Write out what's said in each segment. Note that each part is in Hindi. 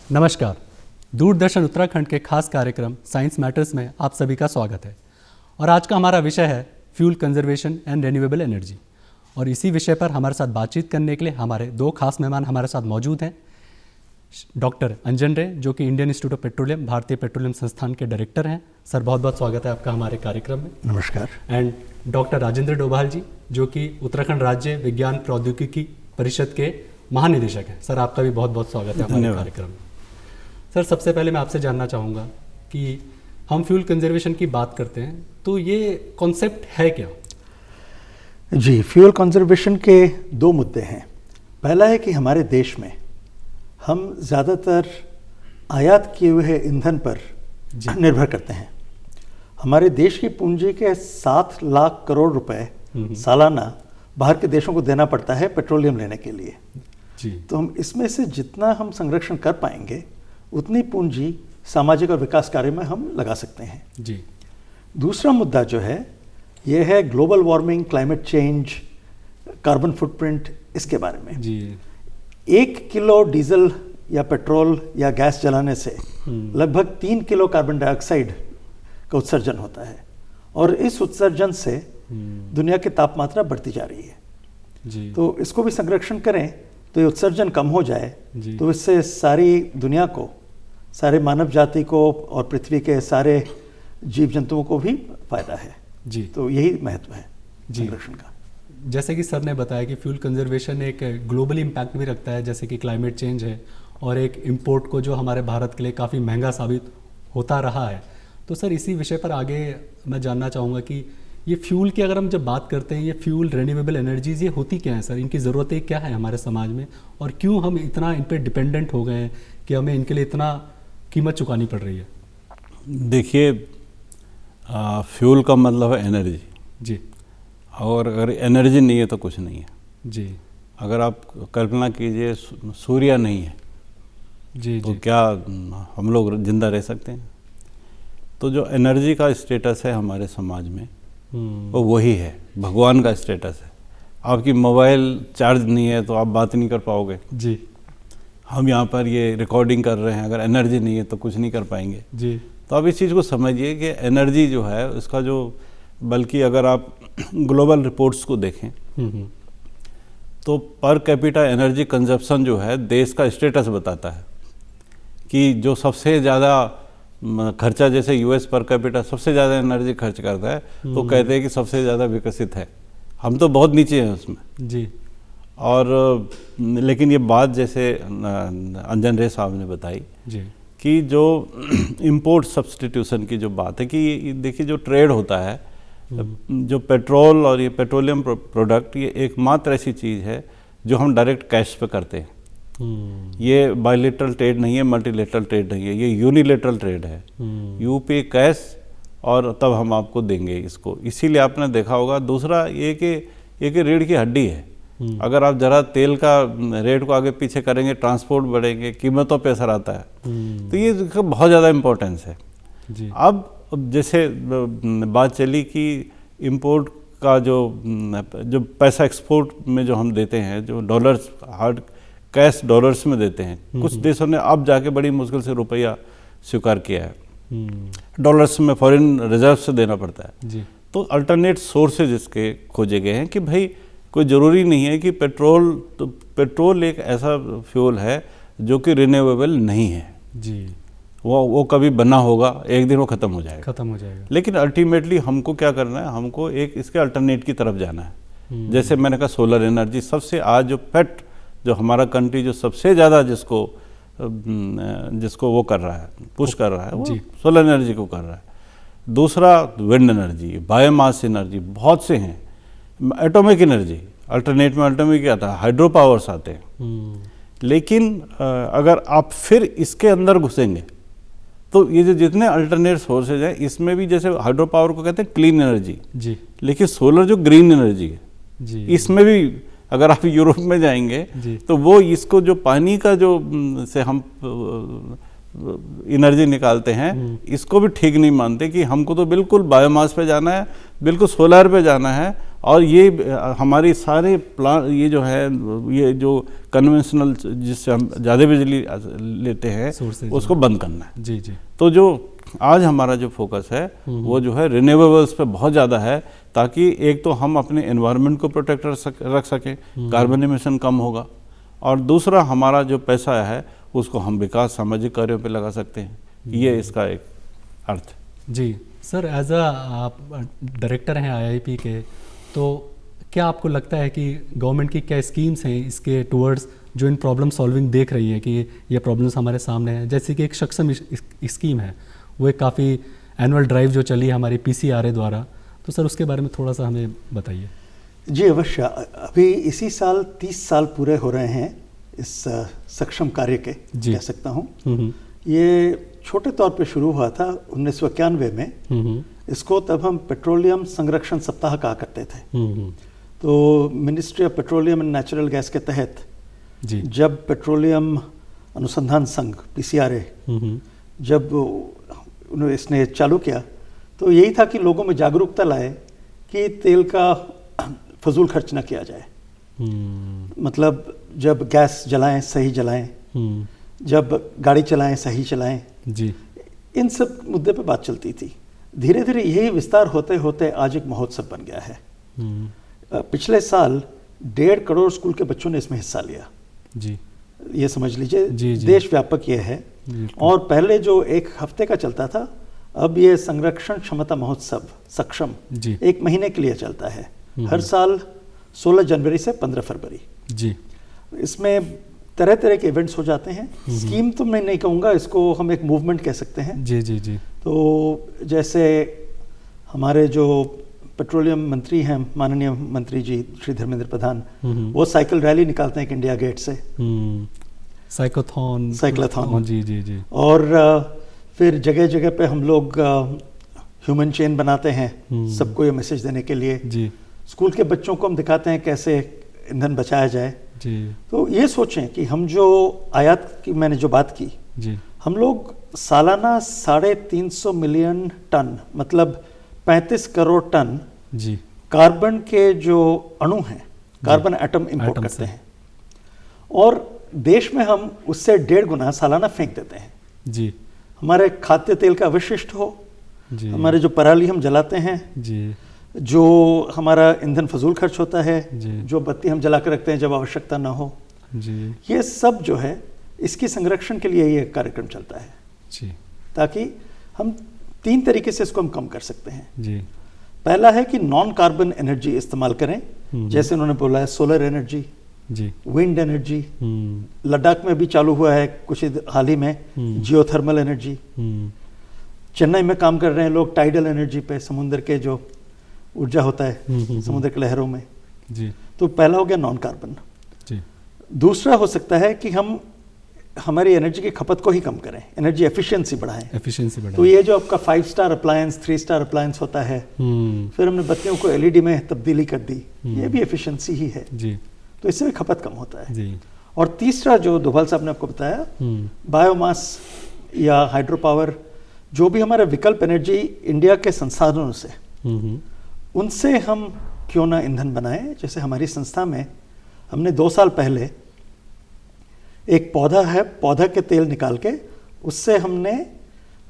नमस्कार। दूरदर्शन उत्तराखंड के खास कार्यक्रम साइंस मैटर्स में आप सभी का स्वागत है। और आज का हमारा विषय है fuel conservation and renewable energy. और इसी विषय पर हमारे साथ बातचीत करने के लिए हमारे दो खास मेहमान हमारे साथ मौजूद हैं। डॉक्टर अंजन रे, जो कि इंडियन इंस्टीट्यूट ऑफ पेट्रोलियम, भारतीय पेट्रोलियम संस्थान के डायरेक्टर हैं। सर, बहुत बहुत स्वागत है आपका हमारे कार्यक्रम में। नमस्कार। एंड डॉक्टर राजेंद्र डोभाल जी, जो कि उत्तराखंड राज्य विज्ञान प्रौद्योगिकी परिषद के महानिदेशक हैं। सर, आपका भी बहुत बहुत स्वागत है हमारे कार्यक्रम में। सर, सबसे पहले मैं आपसे जानना चाहूँगा कि हम फ्यूल कंजर्वेशन की बात करते हैं तो ये कॉन्सेप्ट है क्या? जी, फ्यूल कंजर्वेशन के दो मुद्दे हैं। पहला है कि हमारे देश में हम ज़्यादातर आयात किए हुए ईंधन पर निर्भर करते हैं। हमारे देश की पूंजी के 7 लाख करोड़ रुपए सालाना बाहर के देशों को देना पड़ता है पेट्रोलियम लेने के लिए। जी। तो हम इसमें से जितना हम संरक्षण कर पाएंगे उतनी पूंजी सामाजिक और विकास कार्य में हम लगा सकते हैं। जी। दूसरा मुद्दा जो है ये है global warming, climate change, carbon footprint, इसके बारे में। जी। 1 किलो डीजल या पेट्रोल या गैस जलाने से लगभग 3 किलो कार्बन डाइऑक्साइड का उत्सर्जन होता है और इस उत्सर्जन से दुनिया की तापमात्रा बढ़ती जा रही है। जी। तो इसको भी संरक्षण करें तो ये उत्सर्जन कम हो जाए तो इससे सारी दुनिया को, सारे मानव जाति को और पृथ्वी के सारे जीव जंतुओं को भी फायदा है। जी। तो यही महत्व है संरक्षण का। जैसे कि सर ने बताया कि फ्यूल कंजर्वेशन एक ग्लोबल इम्पैक्ट भी रखता है, जैसे कि क्लाइमेट चेंज है और एक इंपोर्ट को जो हमारे भारत के लिए काफ़ी महंगा साबित होता रहा है। तो सर, इसी विषय पर आगे मैं जानना चाहूँगा कि ये फ्यूल की अगर हम जब बात करते हैं, ये फ्यूल रिन्यूएबल एनर्जीज ये होती क्या है सर? इनकी ज़रूरतें क्या है हमारे समाज में और क्यों हम इतना इन पर डिपेंडेंट हो गए हैं कि हमें इनके लिए इतना कीमत चुकानी पड़ रही है? देखिए, फ्यूल का मतलब है एनर्जी। जी। और अगर एनर्जी नहीं है तो कुछ नहीं है। जी। अगर आप कल्पना कीजिए सूर्य नहीं है जी, तो जी। क्या हम लोग जिंदा रह सकते हैं? तो जो एनर्जी का स्टेटस है हमारे समाज में वो वही है, भगवान का स्टेटस है। आपकी मोबाइल चार्ज नहीं है तो आप बात नहीं कर पाओगे। जी। हम यहाँ पर ये रिकॉर्डिंग कर रहे हैं, अगर एनर्जी नहीं है तो कुछ नहीं कर पाएंगे। जी। तो आप इस चीज़ को समझिए कि एनर्जी जो है उसका जो, बल्कि अगर आप ग्लोबल रिपोर्ट्स को देखें तो पर कैपिटा एनर्जी कंजप्शन जो है देश का स्टेटस बताता है कि जो सबसे ज़्यादा खर्चा, जैसे यूएस पर कैपिटा सबसे ज़्यादा एनर्जी खर्च करता है तो कहते हैं कि सबसे ज़्यादा विकसित है। हम तो बहुत नीचे हैं उसमें। जी। और लेकिन ये बात जैसे अंजन रे साहब ने बताई जी कि जो इंपोर्ट सब्स्टिट्यूशन की जो बात है कि देखिए जो ट्रेड होता है, जो पेट्रोल और ये पेट्रोलियम प्रोडक्ट, ये एकमात्र ऐसी चीज़ है जो हम डायरेक्ट कैश पे करते हैं। ये बायलेटरल ट्रेड नहीं है, मल्टीलेटरल ट्रेड नहीं है, ये यूनिलेटरल ट्रेड है। यू पे कैश और तब हम आपको देंगे इसको। इसीलिए आपने देखा होगा। दूसरा ये कि रीढ़ की हड्डी है। अगर आप जरा तेल का रेट को आगे पीछे करेंगे, ट्रांसपोर्ट बढ़ेंगे, कीमतों पे असर आता है। तो ये बहुत ज़्यादा इम्पोर्टेंस है। जी। अब जैसे बात चली कि इंपोर्ट का जो पैसा एक्सपोर्ट में जो हम देते हैं, जो डॉलर्स, हार्ड कैश डॉलर्स में देते हैं, कुछ देशों ने अब जाके बड़ी मुश्किल से रुपया स्वीकार किया है। डॉलर्स में फॉरेन रिजर्व से देना पड़ता है। जी। तो अल्टरनेट सोर्सेज इसके खोजे गए हैं कि भाई कोई ज़रूरी नहीं है कि पेट्रोल एक ऐसा फ्यूल है जो कि रिन्यूएबल नहीं है। जी। वो कभी बना होगा, एक दिन वो ख़त्म हो जाएगा। लेकिन अल्टीमेटली हमको क्या करना है, हमको एक इसके अल्टरनेट की तरफ जाना है। जैसे मैंने कहा सोलर एनर्जी सबसे आज जो हमारा कंट्री जो सबसे ज़्यादा जिसको वो कर रहा है, पुश कर रहा है, वो सोलर एनर्जी को कर रहा है। दूसरा विंड एनर्जी, बायोमास एनर्जी, बहुत से हैं। एटॉमिक एनर्जी, अल्टरनेट में एटॉमिक क्या था, हाइड्रो पावर्स आते हैं। लेकिन अगर आप फिर इसके अंदर घुसेंगे तो ये जो जितने अल्टरनेट सोर्सेज हैं, इसमें भी जैसे हाइड्रो पावर को कहते हैं क्लीन एनर्जी जी, लेकिन सोलर जो ग्रीन एनर्जी है जी, इसमें भी अगर आप यूरोप में जाएंगे तो वो इसको जो पानी का जो से हम एनर्जी निकालते हैं इसको भी ठीक नहीं मानते कि हमको तो बिल्कुल बायोमास पे जाना है, बिल्कुल सोलर पे जाना है और ये हमारी सारे प्लान ये जो है, ये जो कन्वेंशनल जिससे हम ज़्यादा बिजली लेते हैं उसको बंद करना है। जी जी। तो जो आज हमारा जो फोकस है वो जो है रिन्यूएबल्स पे बहुत ज़्यादा है, ताकि एक तो हम अपने एनवायरनमेंट को प्रोटेक्ट रख सकें, कार्बन एमिशन कम होगा, और दूसरा हमारा जो पैसा है उसको हम विकास सामाजिक कार्यों पे लगा सकते हैं। ये इसका एक अर्थ है। जी सर, एज आप डायरेक्टर हैं आईआईपी के, तो क्या आपको लगता है कि गवर्नमेंट की क्या स्कीम्स हैं इसके टुवर्ड्स जो इन प्रॉब्लम सॉल्विंग देख रही है कि ये प्रॉब्लम्स हमारे सामने हैं? जैसे कि एक सक्षम स्कीम है, वो एक काफ़ी एनुअल ड्राइव जो चली है हमारी पीसीआरए द्वारा, तो सर उसके बारे में थोड़ा सा हमें बताइए। जी अवश्य। अभी इसी साल 30 साल पूरे हो रहे हैं इस सक्षम कार्य के, कह सकता हूँ। ये छोटे तौर पे शुरू हुआ था 1991 में। इसको तब हम पेट्रोलियम संरक्षण सप्ताह कहा करते थे। तो ministry of petroleum and natural gas के तहत जी, जब पेट्रोलियम अनुसंधान संघ पीसीआरए जब इसने चालू किया, तो यही था कि लोगों में जागरूकता लाए कि तेल का फजूल खर्च न किया जाए। मतलब जब गैस जलाएं सही जलाएं, जब गाड़ी चलाएं सही चलाएं जी, इन सब मुद्दे पे बात चलती थी। धीरे धीरे यही विस्तार होते होते आज एक महोत्सव बन गया है। पिछले साल 1.5 करोड़ स्कूल के बच्चों ने इसमें हिस्सा लिया जी। ये समझ लीजिए देश व्यापक ये है। और पहले जो एक हफ्ते का चलता था, अब ये संरक्षण क्षमता महोत्सव सक्षम 1 महीने के लिए चलता है, हर साल 16 जनवरी से 15 फरवरी जी। इसमें तरह तरह के इवेंट्स हो जाते हैं। स्कीम तो मैं नहीं कहूँगा, इसको हम एक मूवमेंट कह सकते हैं जी जी जी। तो जैसे हमारे जो पेट्रोलियम मंत्री हैं, माननीय मंत्री जी श्री धर्मेंद्र प्रधान, वो साइकिल रैली निकालते हैं इंडिया गेट से, साइक्लोथॉन जी जी जी। और फिर जगह जगह पे हम लोग ह्यूमन चेन बनाते हैं सबको ये मैसेज देने के लिए जी। स्कूल के बच्चों को हम दिखाते हैं कैसे ईंधन बचाया जाए जी। तो ये सोचें कि हम जो आयात की मैंने जो बात की जी, हम लोग सालाना 350 मिलियन टन, मतलब 35 करोड़ टन जी कार्बन के जो अणु हैं, कार्बन एटम इंपोर्ट करते हैं, और देश में हम उससे 1.5 गुना सालाना फेंक देते हैं जी। हमारे खाद्य तेल का अवशिष्ट हो जी, हमारे जो पराली हम जलाते हैं जी, जो हमारा ईंधन फजूल खर्च होता है जी, जो बत्ती हम जला कर रखते हैं जब आवश्यकता ना हो जी, ये सब जो है इसकी संरक्षण के लिए ये कार्यक्रम चलता है जी। ताकि हम 3 तरीके से इसको हम कम कर सकते हैं जी। पहला है कि नॉन कार्बन एनर्जी इस्तेमाल करें, जैसे उन्होंने बोला है सोलर एनर्जी जी, विंड एनर्जी, लद्दाख में भी चालू हुआ है कुछ हाल ही में जियोथर्मल एनर्जी। चेन्नई में काम कर रहे हैं लोग टाइडल एनर्जी पे, समुद्र के जो ऊर्जा होता है समुद्र की लहरों में जी। तो पहला हो गया नॉन कार्बन जी। दूसरा हो सकता है कि हम हमारी एनर्जी की खपत को ही कम करें, एनर्जी एफिशिएंसी बढ़ाएं। तो ये जो आपका 5 स्टार अप्लायंस 3 स्टार अप्लायंस होता है, फिर हमने बत्तियों को एलईडी में तब्दीली कर दी, ये भी एफिशिएंसी ही है जी। तो इससे भी खपत कम होता है जी। और तीसरा जो दोभाल साहब ने आपको बताया, बायोमास या हाइड्रो पावर, जो भी हमारा विकल्प एनर्जी इंडिया के संसाधनों से, उनसे हम क्यों ना ईंधन बनाएं। जैसे हमारी संस्था में हमने 2 साल पहले एक पौधा है, पौधा के तेल निकाल के उससे हमने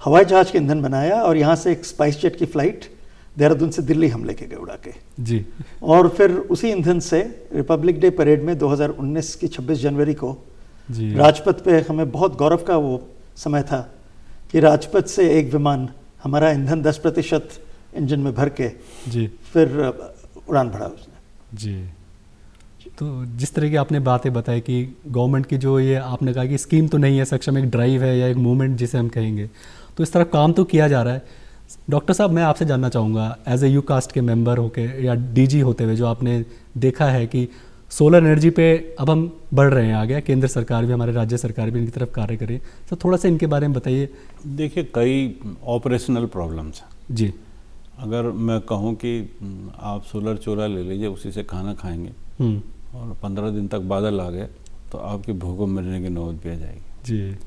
हवाई जहाज के ईंधन बनाया, और यहाँ से एक स्पाइस जेट की फ्लाइट देहरादून से दिल्ली हम लेके गए उड़ा के जी। और फिर उसी ईंधन से रिपब्लिक डे परेड में 2019 की 26 जनवरी को जी, राजपथ पे हमें बहुत गौरव का वो समय था कि राजपथ से एक विमान हमारा ईंधन 10% इंजन में भर के जी फिर उड़ान भरा उसने जी। तो जिस तरह की आपने बातें बताई कि गवर्नमेंट की जो ये आपने कहा कि स्कीम तो नहीं है, सक्षम एक ड्राइव है या एक मूवमेंट जिसे हम कहेंगे, तो इस तरह काम तो किया जा रहा है। डॉक्टर साहब, मैं आपसे जानना चाहूँगा एज ए यू कास्ट के मेंबर होके या डीजी होते हुए, जो आपने देखा है कि सोलर एनर्जी पे अब हम बढ़ रहे हैं आगे, केंद्र सरकार भी, हमारे राज्य सरकार भी इनकी तरफ कार्य करे, तो थोड़ा सा इनके बारे में बताइए। देखिए, कई ऑपरेशनल प्रॉब्लम्स हैं जी। अगर मैं कहूँ कि आप सोलर चूल्हा ले लीजिए, उसी से खाना खाएंगे और 15 दिन तक बादल आ गए तो आपकी भूखों मरने की नौबत भी आ जाएगी जी।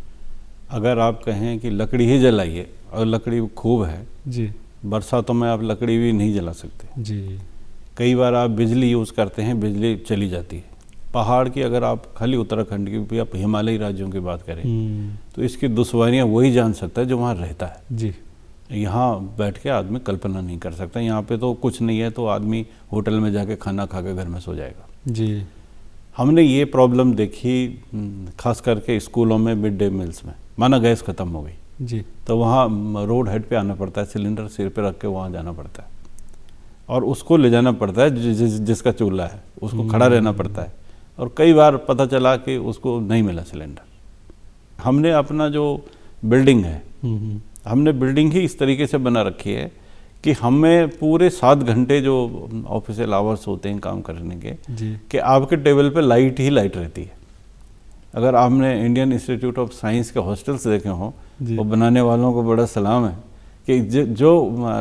अगर आप कहें कि लकड़ी ही जलाइए और लकड़ी खूब है जी, बरसातों में आप लकड़ी भी नहीं जला सकते जी। कई बार आप बिजली यूज़ करते हैं, बिजली चली जाती है। पहाड़ की अगर आप खाली उत्तराखंड की या हिमालयी राज्यों की बात करें तो इसकी दुश्वारियाँ वही जान सकता है जो वहाँ रहता है जी। यहाँ बैठ के आदमी कल्पना नहीं कर सकता। यहाँ पे तो कुछ नहीं है तो आदमी होटल में जाके खाना खा के घर में सो जाएगा जी। हमने ये प्रॉब्लम देखी खास करके स्कूलों में, मिड डे मील्स में। माना गैस ख़त्म हो गई जी। तो वहाँ रोड हेड पे आना पड़ता है, सिलेंडर सिर पे रख के वहाँ जाना पड़ता है और उसको ले जाना पड़ता है जिसका चूल्हा है, उसको खड़ा रहना पड़ता है और कई बार पता चला कि उसको नहीं मिला सिलेंडर। हमने अपना जो बिल्डिंग है, हमने बिल्डिंग ही इस तरीके से बना रखी है कि हमें पूरे 7 घंटे जो ऑफिशियल आवर्स होते हैं काम करने के कि आपके टेबल पे लाइट ही लाइट रहती है। अगर आपने इंडियन इंस्टीट्यूट ऑफ साइंस के हॉस्टल्स देखे हों वो बनाने वालों को बड़ा सलाम है कि जो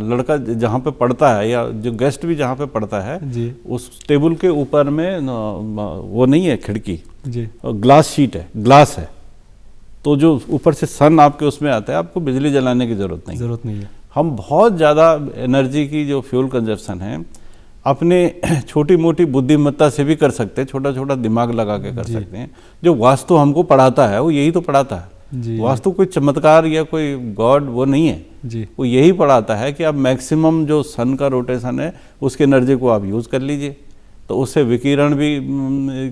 लड़का जहाँ पे पढ़ता है या जो गेस्ट भी जहाँ पे पढ़ता है उस टेबल के ऊपर में वो नहीं है खिड़की, ग्लास शीट है, ग्लास है, तो जो ऊपर से सन आपके उसमें आता है, आपको बिजली जलाने की ज़रूरत नहीं है। हम बहुत ज़्यादा एनर्जी की जो फ्यूल कंजप्शन है अपने छोटी मोटी बुद्धिमत्ता से भी कर सकते हैं, छोटा छोटा दिमाग लगा के कर सकते हैं। जो वास्तु हमको पढ़ाता है वो यही तो पढ़ाता है। वास्तु कोई चमत्कार या कोई गॉड वो नहीं है जी। वो यही पढ़ाता है कि आप मैक्सिमम जो सन का रोटेशन है उसकी एनर्जी को आप यूज़ कर लीजिए, तो उससे विकिरण भी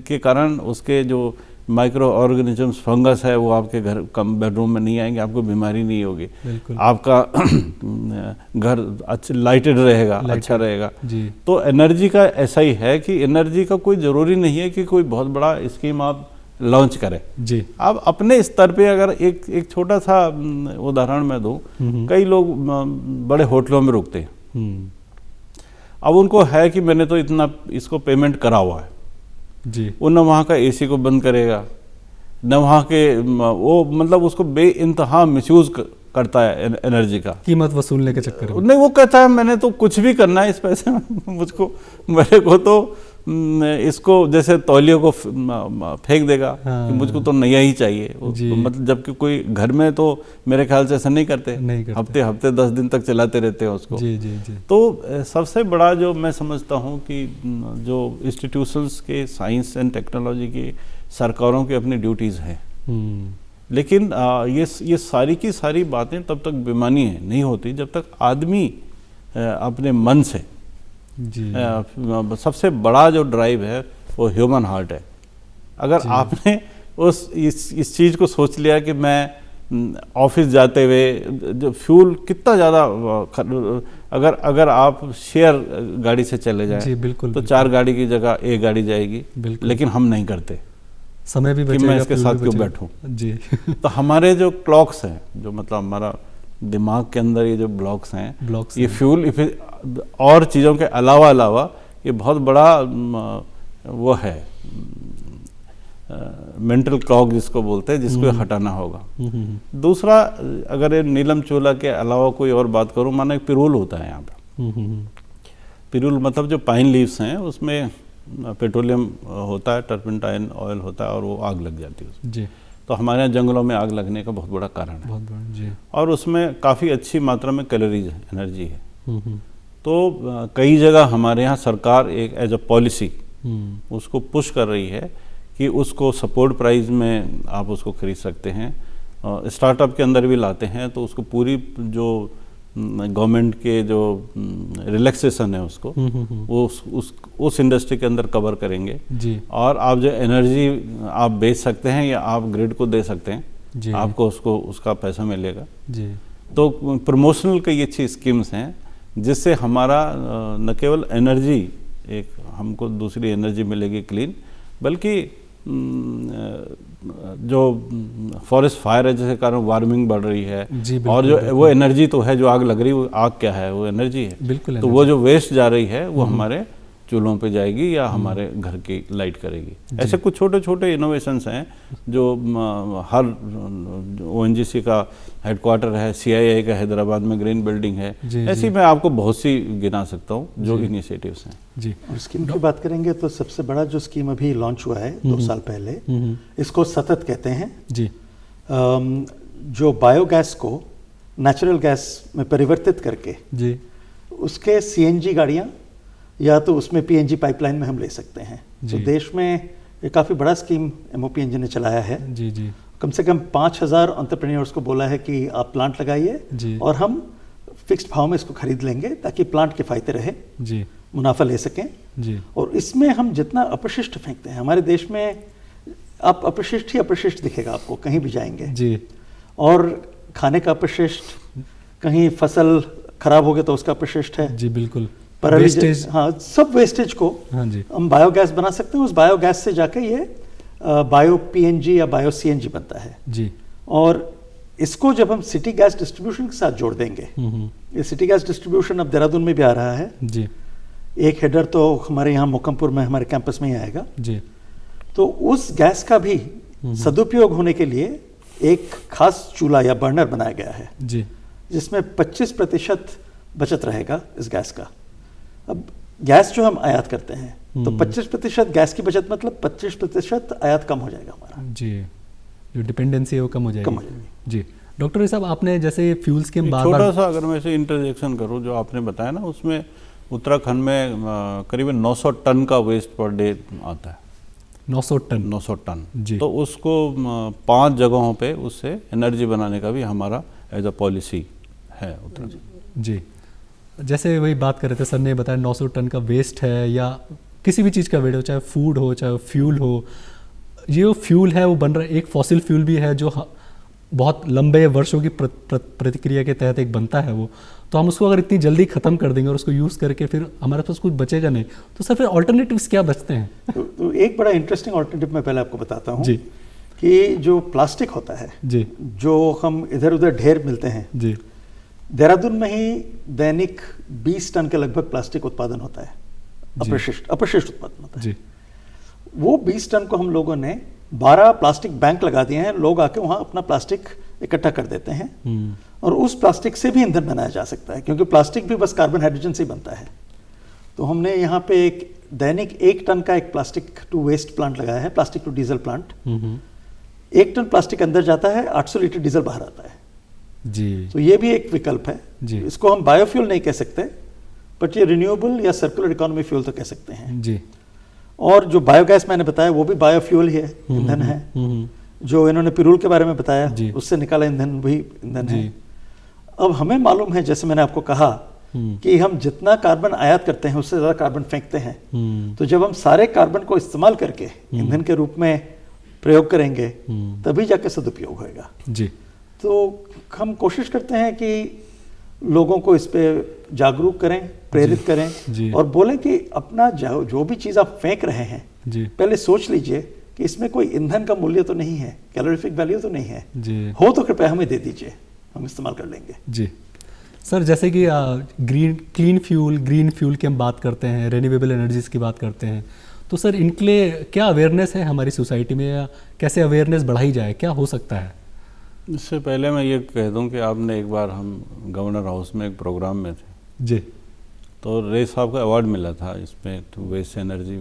के कारण उसके जो माइक्रो ऑर्गेनिजम्स, फंगस है वो आपके घर कम बेडरूम में नहीं आएंगे, आपको बीमारी नहीं होगी, आपका घर अच्छा लाइटेड रहेगा, अच्छा रहेगा जी। तो एनर्जी का ऐसा ही है कि एनर्जी का कोई ज़रूरी नहीं है कि कोई बहुत बड़ा स्कीम आप लॉन्च करें जी। आप अपने स्तर पे अगर एक छोटा सा उदाहरण मैं दूं, कई लोग बड़े होटलों में रुकते हैं, अब उनको है कि मैंने तो इतना इसको पेमेंट करा हुआ है जी। वो न वहाँ का एसी को बंद करेगा, न वहाँ के वो मतलब उसको बेइंतहा मिसयूज करता है एनर्जी का, कीमत वसूलने के चक्कर में। नहीं, वो कहता है मैंने तो कुछ भी करना है इस पैसे में, मुझको मेरे को तो इसको जैसे तौलियों को फेंक देगा कि मुझको तो नया ही चाहिए। तो मतलब जबकि कोई घर में तो मेरे ख्याल से ऐसा नहीं करते, हफ्ते हफ्ते 10 दिन तक चलाते रहते हैं उसको जी, जी, जी। तो सबसे बड़ा जो मैं समझता हूँ कि जो इंस्टीट्यूशंस के साइंस एंड टेक्नोलॉजी की सरकारों की अपनी ड्यूटीज़ हैं, लेकिन ये सारी की सारी बातें तब तक बेमानी है नहीं होती जब तक आदमी अपने मन से जी। सबसे बड़ा जो ड्राइव है वो ह्यूमन हार्ट है। अगर आपने इस चीज़ को सोच लिया कि मैं ऑफिस जाते हुए जो फ्यूल कितना ज़्यादा अगर आप शेयर गाड़ी से चले जाएं जी, बिल्कुल, तो 4 गाड़ी की जगह 1 गाड़ी जाएगी, लेकिन हम नहीं करते, समय भी बचेगा, कि मैं इसके साथ क्यों बैठूं जी। तो हमारे जो क्लॉक्स हैं, जो मतलब हमारा दिमाग के अंदर ये जो ब्लॉक्स हैं, ये फ्यूल और चीज़ों के अलावा ये बहुत बड़ा वो है मेंटल क्लॉक जिसको बोलते हैं, जिसको हटाना होगा। दूसरा, अगर ये नीलम चूल्हा के अलावा कोई और बात करूं, माना एक पिरूल होता है यहाँ पे। पिरूल मतलब जो पाइन लीव्स हैं उसमें पेट्रोलियम होता है, टर्पेंटाइन ऑयल होता है और वो आग लग जाती है उसमें जी। तो हमारे यहाँ जंगलों में आग लगने का बहुत बड़ा कारण है, बहुत बड़ा जी। और उसमें काफ़ी अच्छी मात्रा में कैलोरीज है, एनर्जी है। तो कई जगह हमारे यहाँ सरकार एक एज अ पॉलिसी उसको पुश कर रही है कि उसको सपोर्ट प्राइस में आप उसको खरीद सकते हैं। स्टार्टअप के अंदर भी लाते हैं तो उसको पूरी जो गवर्नमेंट के जो रिलैक्सेशन है उसको वो उस इंडस्ट्री के अंदर कवर करेंगे जी। और आप जो एनर्जी आप बेच सकते हैं या आप ग्रिड को दे सकते हैं जी। आपको उसका पैसा मिलेगा जी। तो प्रमोशनल कई अच्छी स्कीम्स हैं जिससे हमारा न केवल एनर्जी एक हमको दूसरी एनर्जी मिलेगी क्लीन, बल्कि जो फॉरेस्ट फायर है जिसके कारण वार्मिंग बढ़ रही है और जो वो एनर्जी तो है, जो आग लग रही है वो आग क्या है, वो एनर्जी है बिल्कुल। तो वो जो वेस्ट जा रही है वो हमारे चूल्हों पे जाएगी या हमारे घर की लाइट करेगी। ऐसे कुछ छोटे छोटे इनोवेशंस हैं जो हर ONGC का हेडक्वार्टर है, CII का हैदराबाद में ग्रीन बिल्डिंग है, ऐसी मैं आपको बहुत सी गिना सकता हूँ जो इनिशिएटिव्स हैं जी। और स्कीम की बात करेंगे तो सबसे बड़ा जो स्कीम अभी लॉन्च हुआ है 2 साल पहले, इसको सतत कहते हैं जी। जो बायोगैस को नेचुरल गैस में परिवर्तित करके जी उसके CNG गाड़ियाँ या तो उसमें पीएनजी पाइपलाइन में हम ले सकते हैं। तो देश में ये काफ़ी बड़ा स्कीम MOPNG ने चलाया है। जी जी। कम से कम 5,000 एंटरप्रेन्योर्स को बोला है कि आप प्लांट लगाइए और हम फिक्स्ड भाव में इसको खरीद लेंगे ताकि प्लांट किफ़ायती रहे, जी, मुनाफा ले सकें जी। और इसमें हम जितना अपशिष्ट फेंकते हैं, हमारे देश में आप अपशिष्ट ही अपशिष्ट दिखेगा आपको कहीं भी जाएंगे जी। और खाने का अपशिष्ट, कहीं फसल खराब हो गया तो उसका अपशिष्ट है जी, बिल्कुल। वेस्टेज, हाँ, सब वेस्टेज को हाँ जी, हम बायोगैस बना सकते हैं। उस बायोगैस से जाके ये बायो PNG या बायो CNG बनता है जी। और इसको जब हम सिटी गैस डिस्ट्रीब्यूशन के साथ जोड़ देंगे, ये सिटी गैस डिस्ट्रीब्यूशन अब देहरादून में भी आ रहा है जी। एक हेडर तो हमारे यहाँ मोकमपुर में हमारे कैंपस में ही आएगा जी। तो उस गैस का भी सदुपयोग होने के लिए एक खास चूल्हा या बर्नर बनाया गया है जी, जिसमें 25% बचत रहेगा इस गैस का। अब गैस जो हम आयात करते हैं तो 25% गैस की बचत मतलब 25% आयात कम हो जाएगा हमारा। जी, जो डिपेंडेंसी है वो कम हो जाएगी। कम हो जाएगी। जी। डॉक्टर साहब, आपने जैसे फ्यूल्स के बार छोटा सा अगर मैं इसे इंटरजेक्शन करूं, जो आपने बताया ना, उसमें उत्तराखंड में करीबन 900 टन का वेस्ट पर डे आता है। 900 टन? 900 टन जी। तो उसको 5 जगहों पे उससे एनर्जी बनाने का भी हमारा एज अ पॉलिसी है उत्तराखंड। जी। जैसे वही बात कर रहे थे, सर ने बताया 900 टन का वेस्ट है या किसी भी चीज़ का वेस्ट हो, चाहे फूड हो चाहे फ्यूल हो, ये जो फ्यूल है वो बन रहा है, एक फॉसिल फ्यूल भी है जो बहुत लंबे वर्षों की प्रतिक्रिया के तहत एक बनता है वो, तो हम उसको अगर इतनी जल्दी ख़त्म कर देंगे और उसको यूज़ करके फिर हमारे पास कुछ बचेगा नहीं, तो सर फिर ऑल्टरनेटिव्स क्या बचते हैं? तो एक बड़ा इंटरेस्टिंग ऑल्टरनेटिव मैं पहले आपको बताता हूँ जी, कि जो प्लास्टिक होता है जी, जो हम इधर उधर ढेर मिलते हैं जी, देहरादून में ही दैनिक 20 टन के लगभग प्लास्टिक उत्पादन होता है, अपशिष्ट उत्पादन होता है जी। वो 20 टन को हम लोगों ने 12 प्लास्टिक बैंक लगा दिए हैं। लोग आके वहाँ अपना प्लास्टिक इकट्ठा कर देते हैं और उस प्लास्टिक से भी ईंधन बनाया जा सकता है, क्योंकि प्लास्टिक भी बस कार्बन हाइड्रोजन से ही बनता है। तो हमने यहाँ पे एक दैनिक 1 टन का एक प्लास्टिक टू वेस्ट प्लांट लगाया है, plastic to diesel plant. 1 ton plastic अंदर जाता है, 800 लीटर डीजल बाहर आता है जी। तो ये भी एक विकल्प है जी। इसको हम बायोफ्यूल नहीं कह सकते, बट ये रिन्यूएबल या सर्कुलर इकोनॉमी फ्यूल तो कह सकते हैं जी। और जो बायोगैस मैंने बताया वो भी बायोफ्यूल ही है, ईंधन है। जो इन्होंने पिरूल के बारे में बताया उससे निकाला ईंधन भी ईंधन है। अब हमें मालूम है, जैसे मैंने आपको कहा कि हम जितना कार्बन आयात करते हैं उससे ज़्यादा कार्बन फेंकते हैं, तो जब हम सारे कार्बन को इस्तेमाल करके ईंधन के रूप में प्रयोग करेंगे तभी जाके सदुपयोग होगा जी। तो हम कोशिश करते हैं कि लोगों को इस पे जागरूक करें, प्रेरित करें और बोलें कि अपना जो भी चीज़ आप फेंक रहे हैं पहले सोच लीजिए कि इसमें कोई ईंधन का मूल्य तो नहीं है, कैलोरीफिक वैल्यू तो नहीं है जी। हो तो कृपया हमें दे दीजिए, हम इस्तेमाल कर लेंगे जी। सर, जैसे कि ग्रीन फ्यूल की हम बात करते हैं, रिन्यूएबल एनर्जीज की बात करते हैं, तो सर इनके लिए क्या अवेयरनेस है हमारी सोसाइटी में या कैसे अवेयरनेस बढ़ाई जाए, क्या हो सकता है? इससे पहले मैं ये कह दूं कि आपने एक बार हम गवर्नर हाउस में एक प्रोग्राम में थे जी, तो रे साहब का अवार्ड मिला था इसमें टू वेस्ट एनर्जी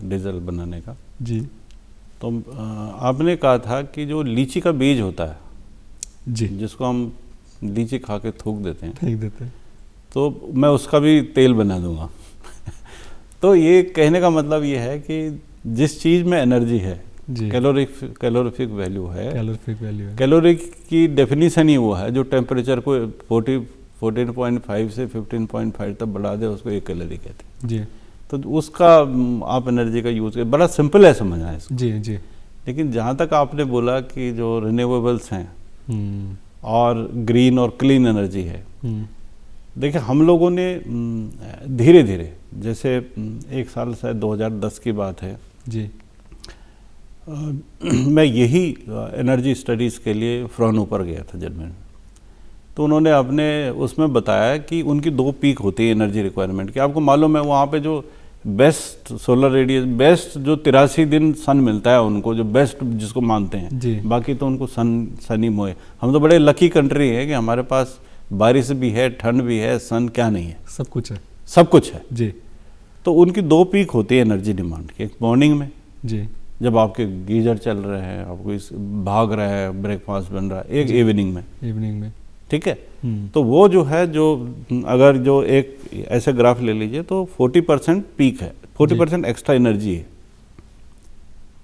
डीजल बनाने का जी। तो आपने कहा था कि जो लीची का बीज होता है जी, जिसको हम लीची खा के थूक देते हैं, तो मैं उसका भी तेल बना दूंगा तो ये कहने का मतलब ये है कि जिस चीज़ में एनर्जी है, कैलोरीफिक वैल्यू है, कैलोरी की डेफिनेशन ही वो है जो टेम्परेचर को 14.5 से 15.5 तक बढ़ा दे, उसको 1 कैलोरी कहते हैं जी। तो उसका आप एनर्जी का यूज़ करें, बड़ा सिंपल है समझना इसको जी जी। लेकिन जहाँ तक आपने बोला कि जो रिन्यूएबल्स हैं और ग्रीन और क्लीन एनर्जी है, देखिए हम लोगों ने धीरे धीरे, जैसे एक साल शायद 2010 की बात है जी, मैं यही एनर्जी स्टडीज़ के लिए फ्राउनहोफर गया था जर्मनी में। तो उन्होंने अपने उसमें बताया कि उनकी 2 पीक होती है एनर्जी रिक्वायरमेंट की। आपको मालूम है वहाँ पे जो बेस्ट सोलर रेडियस, बेस्ट जो 83 दिन सन मिलता है उनको, जो बेस्ट जिसको मानते हैं जी। बाकी तो उनको सन ही मोए। हम तो बड़े लकी कंट्री है कि हमारे पास बारिश भी है, ठंड भी है, सन क्या नहीं है, सब कुछ है, सब कुछ है जी। तो उनकी 2 पीक होती है एनर्जी डिमांड की। एक मॉर्निंग में जी, जब आपके गीजर चल रहे हैं, आपको इस भाग रहा है, ब्रेकफास्ट बन रहा है, एक इवनिंग में ठीक है। तो वो जो है, जो अगर जो एक ऐसे ग्राफ ले लीजिए तो 40% पीक है, 40% एक्स्ट्रा एनर्जी है।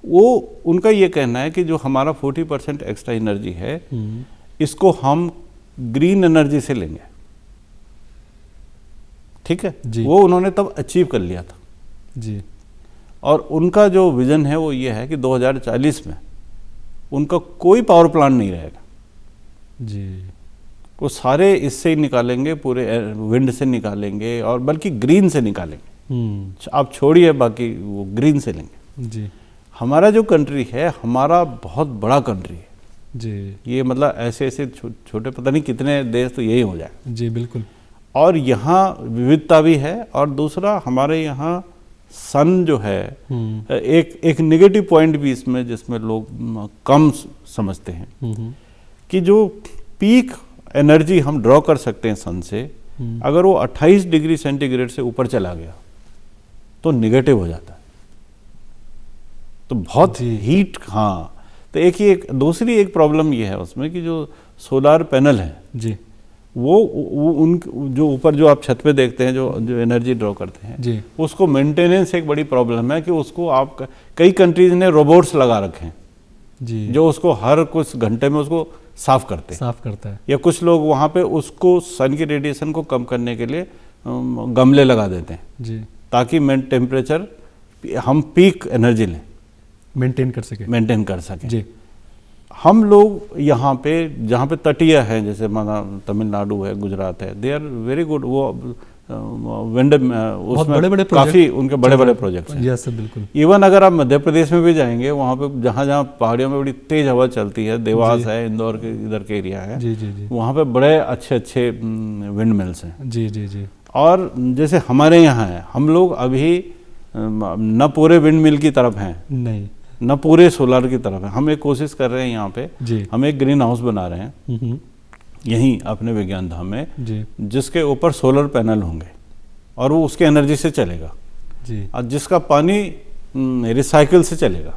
वो उनका ये कहना है कि जो हमारा 40% एक्स्ट्रा एनर्जी है, इसको हम ग्रीन एनर्जी से लेंगे, ठीक है। वो उन्होंने तब अचीव कर लिया था जी। और उनका जो विजन है वो ये है कि 2040 में उनका कोई पावर प्लांट नहीं रहेगा जी। वो सारे इससे ही निकालेंगे, पूरे विंड से निकालेंगे और बल्कि ग्रीन से निकालेंगे। आप छोड़िए बाकी, वो ग्रीन से लेंगे जी। हमारा जो कंट्री है, हमारा बहुत बड़ा कंट्री है जी। ये, मतलब ऐसे ऐसे छोटे पता नहीं कितने देश तो यही हो जाए जी बिल्कुल। और यहाँ विविधता भी है। और दूसरा, हमारे यहाँ सन जो है, एक नेगेटिव पॉइंट भी इसमें, जिसमें लोग कम समझते हैं कि जो पीक एनर्जी हम ड्रॉ कर सकते हैं सन से, अगर वो 28 डिग्री सेंटीग्रेड से ऊपर चला गया तो निगेटिव हो जाता है, तो बहुत हीट। हाँ, तो एक दूसरी एक प्रॉब्लम ये है उसमें कि जो सोलार पैनल है जी, वो उन जो ऊपर जो आप छत पे देखते हैं, जो एनर्जी ड्रॉ करते हैं जी, उसको मेंटेनेंस एक बड़ी प्रॉब्लम है कि उसको आप, कई कंट्रीज ने रोबोट्स लगा रखे हैं जी, जो उसको हर कुछ घंटे में उसको साफ करता है। या कुछ लोग वहाँ पे उसको सन की रेडिएशन को कम करने के लिए गमले लगा देते हैं जी, ताकि टेम्परेचर हम पीक एनर्जी लें, मेंटेन कर सके जी। हम लोग यहाँ पे जहाँ पे तटीय है, जैसे माना तमिलनाडु है, गुजरात है, दे आर वेरी गुड। वो विंड उसमें काफ़ी उनके बड़े बड़े प्रोजेक्ट्स हैं। यस बिल्कुल। इवन अगर आप मध्य प्रदेश में भी जाएंगे, वहाँ पे जहाँ जहाँ पहाड़ियों में बड़ी तेज हवा चलती है, देवास है, इंदौर के इधर के एरिया है, जी जी जी, वहाँ पे बड़े अच्छे अच्छे विंड मिल्स हैं। जी जी जी। और जैसे हमारे यहाँ है, हम लोग अभी न पूरे विंड मिल की तरफ हैं, नहीं, न पूरे सोलर की तरफ है। हम एक कोशिश कर रहे हैं यहाँ पे जी, हम एक ग्रीन हाउस बना रहे हैं यहीं अपने विज्ञान धाम में जी, जिसके ऊपर सोलर पैनल होंगे और वो उसके एनर्जी से चलेगा जी, और जिसका पानी रिसाइकिल से चलेगा।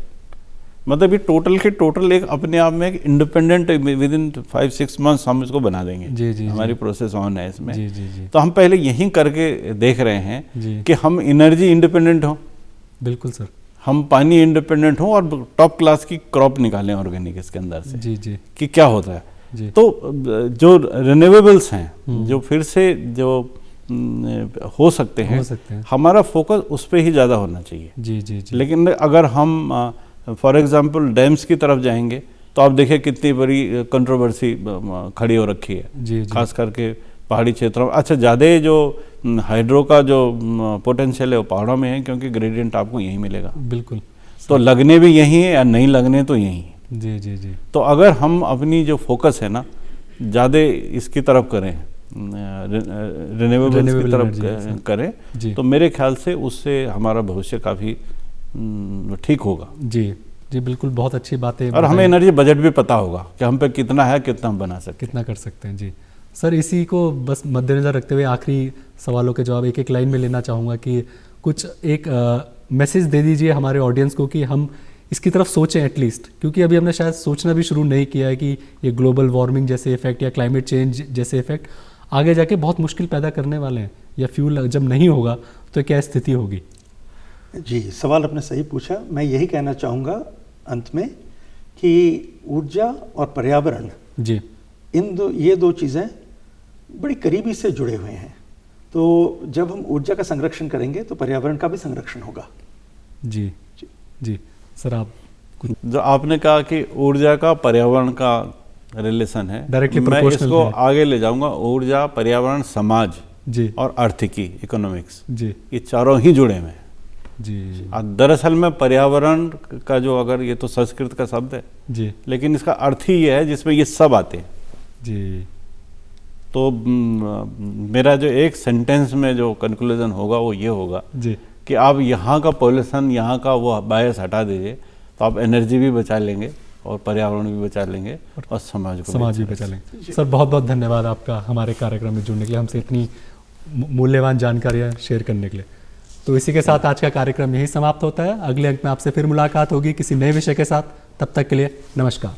मतलब ये टोटल के टोटल एक अपने आप में एक इंडिपेंडेंट, विद इन 5-6 मंथ्स हम इसको बना देंगे। जी जी, हमारी प्रोसेस ऑन है इसमें। जी जी जी। तो हम पहले यहीं करके देख रहे हैं जी, कि हम एनर्जी इंडिपेंडेंट हों, बिल्कुल सर, हम पानी इंडिपेंडेंट हों और टॉप क्लास की क्रॉप निकालें ऑर्गेनिक इसके अंदर से। जी जी कि क्या होता है जी, तो जो रिन्यूएबल्स हैं, जो फिर से जो हो सकते हैं, हमारा फोकस उस पर ही ज़्यादा होना चाहिए। जी जी जी। लेकिन अगर हम फॉर एग्जांपल डैम्स की तरफ जाएंगे तो आप देखिए कितनी बड़ी कंट्रोवर्सी खड़ी हो रखी है, जी, जी, खास करके पहाड़ी क्षेत्रों में। अच्छा, ज़्यादा जो हाइड्रो का जो पोटेंशियल है वो पहाड़ों में है, क्योंकि ग्रेडियंट आपको यहीं मिलेगा। बिल्कुल। तो लगने भी यहीं है या नहीं लगने तो यहीं है। जी जी जी। तो अगर हम अपनी जो फोकस है ना ज़्यादा इसकी तरफ करें, रिन्यूएबल्स की तरफ करें, तो मेरे ख्याल से उससे हमारा भविष्य काफ़ी ठीक होगा। जी जी बिल्कुल, बहुत अच्छी बात है। और हमें एनर्जी बजट भी पता होगा कि हम पे कितना है, कितना हम बना सकते, कितना कर सकते हैं। जी सर, इसी को बस मद्देनज़र रखते हुए आखिरी सवालों के जवाब एक एक लाइन में लेना चाहूँगा कि कुछ एक मैसेज दे दीजिए हमारे ऑडियंस को कि हम इसकी तरफ सोचें एटलीस्ट, क्योंकि अभी हमने शायद सोचना भी शुरू नहीं किया है कि ये ग्लोबल वार्मिंग जैसे इफेक्ट या क्लाइमेट चेंज जैसे इफेक्ट आगे जाके बहुत मुश्किल पैदा करने वाले हैं, या फ्यूल जब नहीं होगा तो क्या स्थिति होगी। जी, सवाल आपने सही पूछा। मैं यही कहना चाहूँगा अंत में कि ऊर्जा और पर्यावरण, जी, ये दो चीज़ें बड़ी करीबी से जुड़े हुए हैं। तो जब हम ऊर्जा का संरक्षण करेंगे तो पर्यावरण का भी संरक्षण होगा। जी जी जी। सर, आप जो आपने कहा कि ऊर्जा का पर्यावरण का रिलेशन है, डायरेक्टली मैं इसको आगे ले जाऊंगा। ऊर्जा, पर्यावरण, समाज जी और आर्थिकी, इकोनॉमिक्स, जी, ये चारों ही जुड़े हुए हैं। जी, दरअसल में पर्यावरण का जो, अगर ये तो संस्कृत का शब्द है जी, लेकिन इसका अर्थ ही ये है जिसमें ये सब आते हैं। जी, तो मेरा जो एक सेंटेंस में जो कंक्लूजन होगा वो ये होगा जी कि आप यहाँ का पॉल्यूशन, यहाँ का वो बायस हटा दीजिए, तो आप एनर्जी भी बचा लेंगे और पर्यावरण भी बचा लेंगे और समाज भी बचा लेंगे। सर, बहुत बहुत धन्यवाद आपका हमारे कार्यक्रम में जुड़ने के लिए, हमसे इतनी मूल्यवान जानकारियाँ शेयर करने के लिए। तो इसी के साथ आज का कार्यक्रम यही समाप्त होता है। अगले अंक में आपसे फिर मुलाकात होगी किसी नए विषय के साथ। तब तक के लिए नमस्कार।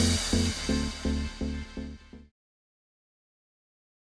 हैं।